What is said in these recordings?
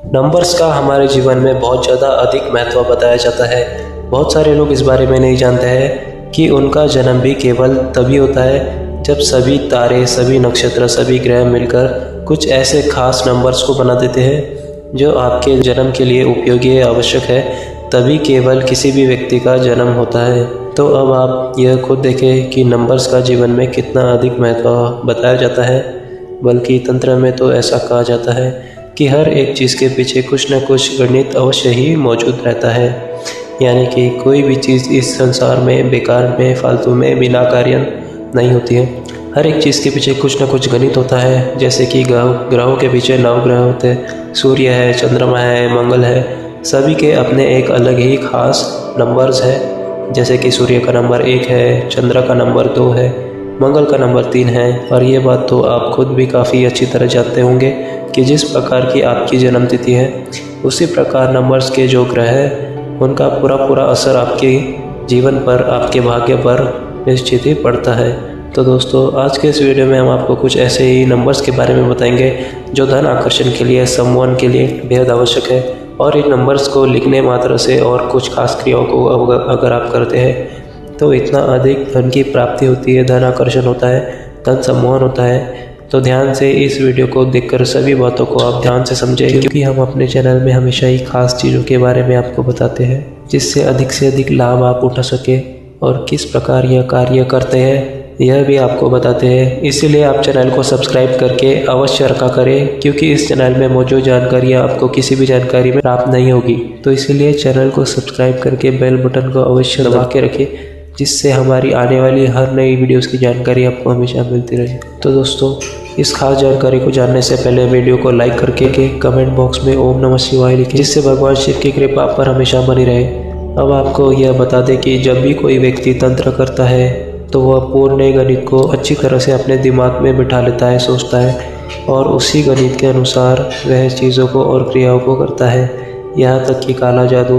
Numbers का हमारे जीवन में बहुत ज़्यादा अधिक महत्व बताया जाता है। बहुत सारे लोग इस बारे में नहीं जानते हैं कि उनका जन्म भी केवल तभी होता है जब सभी तारे, सभी नक्षत्र, सभी ग्रह मिलकर कुछ ऐसे खास नंबर्स को बना देते हैं जो आपके जन्म के लिए उपयोगी है, आवश्यक है। तभी केवल किसी भी व्यक्ति का जन्म होता है। तो अब आप यह खुद देखें कि नंबर्स का जीवन में कितना अधिक महत्व बताया जाता है। बल्कि तंत्र में तो ऐसा कहा जाता है कि हर एक चीज़ के पीछे कुछ न कुछ गणित अवश्य ही मौजूद रहता है। यानी कि कोई भी चीज़ इस संसार में बेकार में, फालतू में, बिना कार्य नहीं होती है। हर एक चीज़ के पीछे कुछ न कुछ गणित होता है। जैसे कि ग्रहों के पीछे 9 ग्रह होते हैं, सूर्य है, चंद्रमा है, मंगल है। सभी के अपने एक अलग ही खास नंबर्स है। जैसे कि सूर्य का नंबर 1 है, चंद्र का नंबर 2 है, मंगल का नंबर 3 है। और ये बात तो आप खुद भी काफ़ी अच्छी तरह जानते होंगे कि जिस प्रकार की आपकी जन्म तिथि है, उसी प्रकार नंबर्स के जो ग्रह है उनका पूरा असर आपके जीवन पर, आपके भाग्य पर निश्चित ही पड़ता है। तो दोस्तों, आज के इस वीडियो में हम आपको कुछ ऐसे ही नंबर्स के बारे में बताएंगे जो धन आकर्षण के लिए, सम्मान के लिए बेहद आवश्यक है। और इन नंबर्स को लिखने मात्र से और कुछ खास क्रियाओं को अगर आप करते हैं तो इतना अधिक धन की प्राप्ति होती है, धन आकर्षण होता है, धन सम्मान होता है। तो ध्यान से इस वीडियो को देखकर सभी बातों को आप ध्यान से समझें, क्योंकि हम अपने चैनल में हमेशा ही खास चीज़ों के बारे में आपको बताते हैं जिससे अधिक लाभ आप उठा सके। और किस प्रकार यह कार्य करते हैं यह भी आपको बताते हैं। इसीलिए आप चैनल को सब्सक्राइब करके अवश्य रखा करें, क्योंकि इस चैनल में मौजूद जानकारियाँ आपको किसी भी जानकारी में प्राप्त नहीं होगी। तो इसीलिए चैनल को सब्सक्राइब करके बेल बटन को अवश्य दबा के रखें, जिससे हमारी आने वाली हर नई वीडियोस की जानकारी आपको हमेशा मिलती रहे। तो दोस्तों, इस खास जानकारी को जानने से पहले वीडियो को लाइक करके कमेंट बॉक्स में ओम नमः शिवाय लिखें, जिससे भगवान शिव की कृपा आप पर हमेशा बनी रहे। अब आपको यह बता दें कि जब भी कोई व्यक्ति तंत्र करता है तो वह पूर्ण गणित को अच्छी तरह से अपने दिमाग में बिठा लेता है, सोचता है, और उसी गणित के अनुसार वह चीज़ों को और क्रियाओं को करता है। यहाँ तक कि काला जादू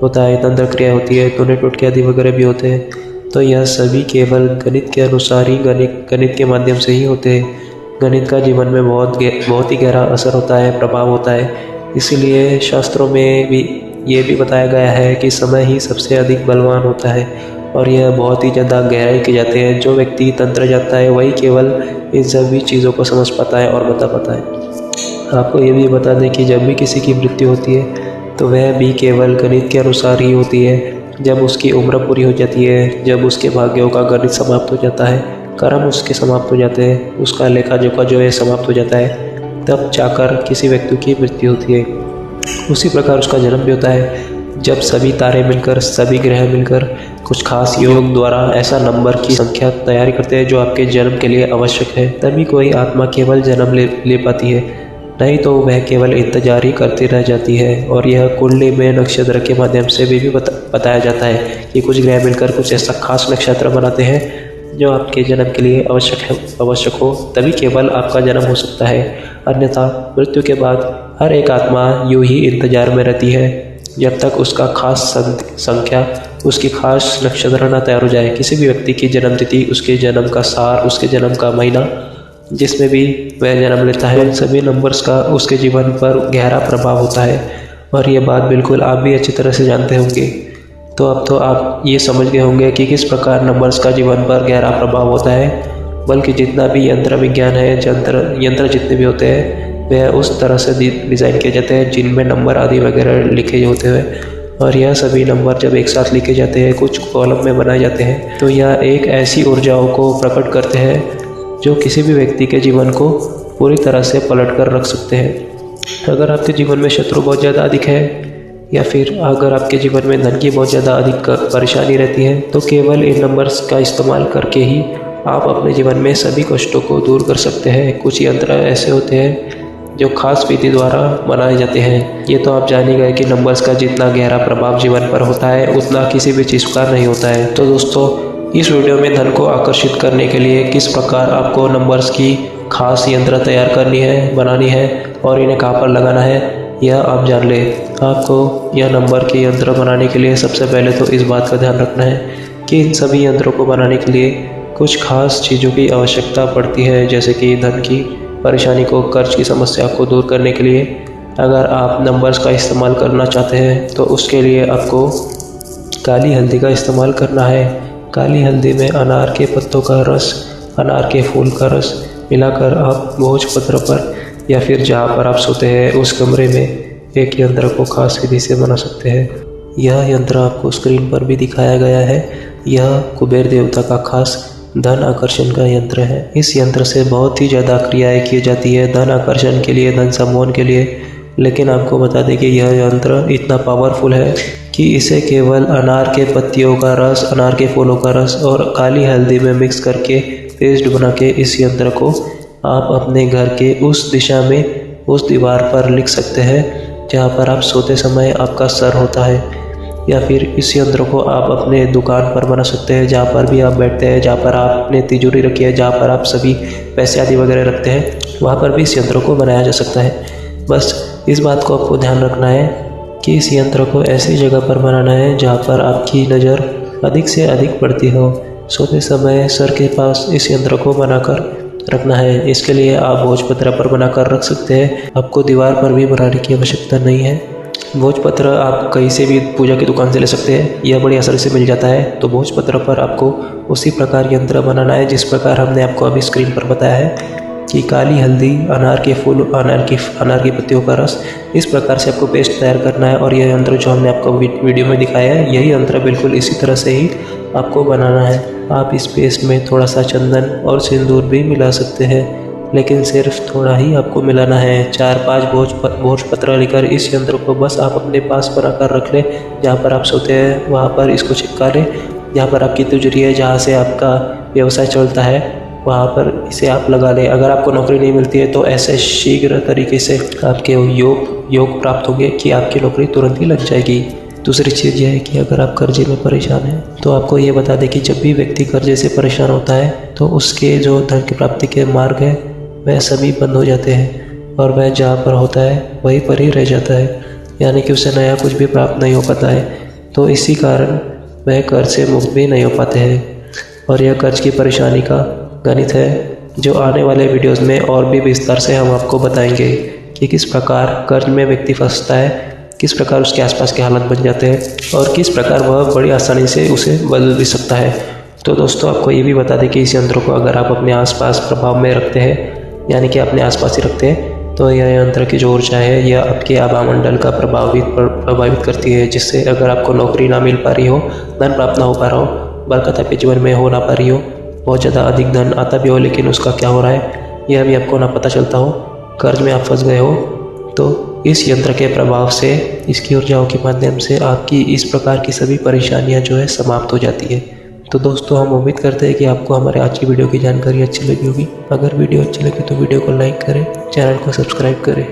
होता है, तंत्र क्रिया होती है, टोने टोटके आदि वगैरह भी होते हैं। तो यह सभी केवल गणित के अनुसार ही, गणित के माध्यम से ही होते हैं। गणित का जीवन में बहुत ही गहरा असर होता है, प्रभाव होता है। इसीलिए शास्त्रों में भी ये भी बताया गया है कि समय ही सबसे अधिक बलवान होता है, और यह बहुत ही ज़्यादा गहराई के जाते हैं। जो व्यक्ति तंत्र जानता है वही केवल इन सभी चीज़ों को समझ पाता है और बता पाता है। आपको ये भी बता दें कि जब भी किसी की मृत्यु होती है तो वह भी केवल गणित के अनुसार ही होती है। जब उसकी उम्र पूरी हो जाती है, जब उसके भाग्यों का गणित समाप्त हो जाता है, कर्म उसके समाप्त हो जाते हैं, उसका लेखा जोखा जो है समाप्त हो जाता है, तब जाकर किसी व्यक्ति की मृत्यु होती है। उसी प्रकार उसका जन्म भी होता है जब सभी तारे मिलकर, सभी ग्रह मिलकर कुछ खास योग द्वारा ऐसा नंबर की संख्या तैयारी करते हैं जो आपके जन्म के लिए आवश्यक है। तभी कोई आत्मा केवल जन्म ले पाती है, नहीं तो वह केवल इंतजार ही करती रह जाती है। और यह कुंडली में नक्षत्र के माध्यम से भी बताया जाता है कि कुछ ग्रह मिलकर कुछ ऐसा खास नक्षत्र बनाते हैं जो आपके जन्म के लिए आवश्यक हो, तभी केवल आपका जन्म हो सकता है। अन्यथा मृत्यु के बाद हर एक आत्मा यूं ही इंतजार में रहती है जब तक उसका खास संख्या, उसकी खास नक्षत्र न तैयार हो जाए। किसी भी व्यक्ति की जन्म तिथि, उसके जन्म का सार, उसके जन्म का महीना जिसमें भी वह जन्म लेता है, सभी नंबर्स का उसके जीवन पर गहरा प्रभाव होता है। और ये बात बिल्कुल आप भी अच्छी तरह से जानते होंगे। तो अब तो आप ये समझ गए होंगे कि किस प्रकार नंबर्स का जीवन पर गहरा प्रभाव होता है। बल्कि जितना भी यंत्र विज्ञान है, यंत्र जितने भी होते हैं वह उस तरह से डिज़ाइन किए जाते हैं जिनमें नंबर आदि वगैरह लिखे होते हैं। और यह सभी नंबर जब एक साथ लिखे जाते हैं, कुछ कॉलम में बनाए जाते हैं, तो यह एक ऐसी ऊर्जाओं को प्रकट करते हैं जो किसी भी व्यक्ति के जीवन को पूरी तरह से पलट कर रख सकते हैं। अगर आपके जीवन में शत्रु बहुत ज़्यादा अधिक है, या फिर अगर आपके जीवन में धन की बहुत ज़्यादा अधिक परेशानी रहती है, तो केवल इन नंबर्स का इस्तेमाल करके ही आप अपने जीवन में सभी कष्टों को दूर कर सकते हैं। कुछ यंत्र ऐसे होते हैं जो खास विधि द्वारा बनाए जाते हैं। ये तो आप जान ही गए कि नंबर्स का जितना गहरा प्रभाव जीवन पर होता है उतना किसी भी चीज़ का नहीं होता है। तो दोस्तों, इस वीडियो में धन को आकर्षित करने के लिए किस प्रकार आपको नंबर्स की खास यंत्र तैयार करनी है, बनानी है और इन्हें कहाँ पर लगाना है, यह आप जान ले। आपको यह नंबर के यंत्र बनाने के लिए सबसे पहले तो इस बात का ध्यान रखना है कि इन सभी यंत्रों को बनाने के लिए कुछ खास चीज़ों की आवश्यकता पड़ती है। जैसे कि धन की परेशानी को, कर्ज की समस्या को दूर करने के लिए अगर आप नंबर्स का इस्तेमाल करना चाहते हैं तो उसके लिए आपको काली हल्दी का इस्तेमाल करना है। काली हल्दी में अनार के पत्तों का रस, अनार के फूल का रस मिलाकर आप भोजपत्र पर या फिर जहाँ पर आप सोते हैं उस कमरे में एक यंत्र को खास विधि से बना सकते हैं। यह यंत्र आपको स्क्रीन पर भी दिखाया गया है। यह कुबेर देवता का खास धन आकर्षण का यंत्र है। इस यंत्र से बहुत ही ज़्यादा क्रियाएं की जाती है धन आकर्षण के लिए, धन सम्मोहन के लिए। लेकिन आपको बता दें कि यह यंत्र इतना पावरफुल है कि इसे केवल अनार के पत्तियों का रस, अनार के फूलों का रस और काली हल्दी में मिक्स करके पेस्ट बना के इस यंत्र को आप अपने घर के उस दिशा में, उस दीवार पर लिख सकते हैं जहाँ पर आप सोते समय आपका सर होता है। या फिर इस यंत्र को आप अपने दुकान पर बना सकते हैं, जहाँ पर भी आप बैठते हैं, जहाँ पर आपने तिजोरी रखी है, जहाँ पर आप सभी पैसे आदि वगैरह रखते हैं, वहाँ पर भी इस यंत्र को बनाया जा सकता है। बस इस बात को आपको ध्यान रखना है कि इस यंत्र को ऐसी जगह पर बनाना है जहाँ पर आपकी नज़र अधिक से अधिक पड़ती हो। सोते समय सर के पास इस यंत्र को बनाकर रखना है। इसके लिए आप भोजपत्र पर बनाकर रख सकते हैं, आपको दीवार पर भी बनाने की आवश्यकता नहीं है। भोजपत्र आप कहीं से भी पूजा की दुकान से ले सकते हैं, यह बड़ी आसानी से मिल जाता है। तो भोजपत्र पर आपको उसी प्रकार यंत्र बनाना है जिस प्रकार हमने आपको अभी स्क्रीन पर बताया है कि काली हल्दी, अनार के फूल, अनार की पत्तियों का रस, इस प्रकार से आपको पेस्ट तैयार करना है। और यह यंत्र जो हमने आपको वीडियो में दिखाया है, यही यंत्र बिल्कुल इसी तरह से ही आपको बनाना है। आप इस पेस्ट में थोड़ा सा चंदन और सिंदूर भी मिला सकते हैं, लेकिन सिर्फ थोड़ा ही आपको मिलाना है। 4-5 भोजपत्र लेकर इस यंत्र को बस आप अपने पास बनाकर रख लें। जहाँ पर आप सोते हैं वहाँ पर इसको चिपका लें। जहाँ पर आपकी तिजोरी है, जहाँ से आपका व्यवसाय चलता है, वहाँ पर इसे आप लगा लें। अगर आपको नौकरी नहीं मिलती है तो ऐसे शीघ्र तरीके से आपके योग प्राप्त होंगे कि आपकी नौकरी तुरंत ही लग जाएगी। दूसरी चीज़ यह है कि अगर आप कर्जे में परेशान हैं तो आपको ये बता दें कि जब भी व्यक्ति कर्जे से परेशान होता है तो उसके जो धन की प्राप्ति के मार्ग हैं वह सभी बंद हो जाते हैं और वह जहाँ पर होता है वहीं पर ही रह जाता है, यानी कि उसे नया कुछ भी प्राप्त नहीं हो पाता है। तो इसी कारण वह कर्ज से मुक्त भी नहीं हो पाते हैं। और यह कर्ज की परेशानी का गणित है जो आने वाले वीडियोस में और भी विस्तार से हम आपको बताएंगे कि किस प्रकार कर्ज में व्यक्ति फंसता है, किस प्रकार उसके आसपास के हालात बन जाते हैं और किस प्रकार वह बड़ी आसानी से उसे बदल भी सकता है। तो दोस्तों आपको ये भी बता दें कि इस यंत्र को अगर आप अपने आसपास प्रभाव में रखते हैं, यानी कि अपने आसपास ही रखते हैं, तो यह यंत्र की जो ऊर्जा है यह आपके आभामंडल का प्रभावित करती है, जिससे अगर आपको नौकरी ना मिल पा रही हो, धन प्राप्त ना हो पा रहा हो, बरकत आपके जीवन में हो ना पा रही हो, बहुत ज़्यादा अधिक धन आता भी हो लेकिन उसका क्या हो रहा है यह भी आपको ना पता चलता हो, कर्ज में आप फंस गए हो, तो इस यंत्र के प्रभाव से, इसकी ऊर्जाओं के माध्यम से आपकी इस प्रकार की सभी परेशानियां जो है समाप्त हो जाती है। तो दोस्तों हम उम्मीद करते हैं कि आपको हमारे आज की वीडियो की जानकारी अच्छी लगी होगी। अगर वीडियो अच्छी लगी तो वीडियो को लाइक करें, चैनल को सब्सक्राइब करें।